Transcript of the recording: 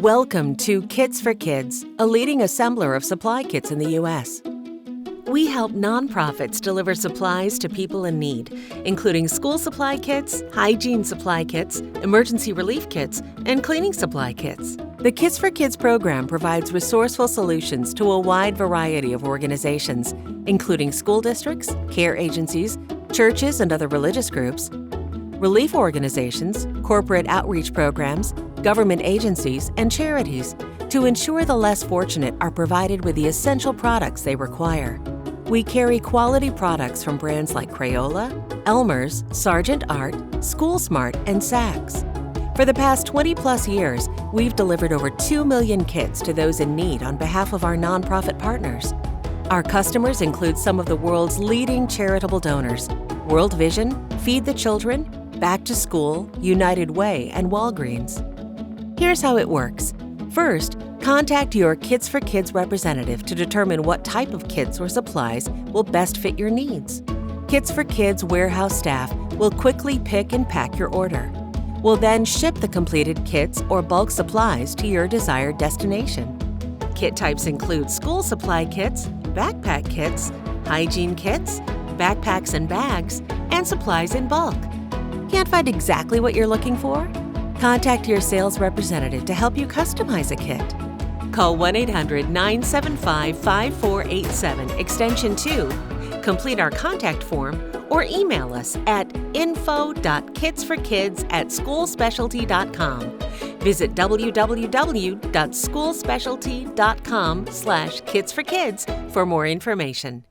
Welcome to Kidz for Kids, a leading assembler of supply kits in the U.S. We help nonprofits deliver supplies to people in need, including school supply kits, hygiene supply kits, emergency relief kits, and cleaning supply kits. The Kidz for Kids program provides resourceful solutions to a wide variety of organizations, including school districts, care agencies, churches and other religious groups, relief organizations, corporate outreach programs, government agencies, and charities to ensure the less fortunate are provided with the essential products they require. We carry quality products from brands like Crayola, Elmer's, Sargent Art, School Smart, and Saks. For the past 20-plus years, we've delivered over 2 million kits to those in need on behalf of our nonprofit partners. Our customers include some of the world's leading charitable donors: World Vision, Feed the Children, Back to School, United Way, and Walgreens. Here's how it works. First, contact your Kidz for Kids representative to determine what type of kits or supplies will best fit your needs. Kidz for Kids warehouse staff will quickly pick and pack your order. We'll then ship the completed kits or bulk supplies to your desired destination. Kit types include school supply kits, backpack kits, hygiene kits, backpacks and bags, and supplies in bulk. Can't find exactly what you're looking for? Contact your sales representative to help you customize a kit. Call 1-800-975-5487, extension 2, complete our contact form, or email us at info.kidsforkids@schoolspecialty.com. Visit www.schoolspecialty.com/kidsforkids for more information.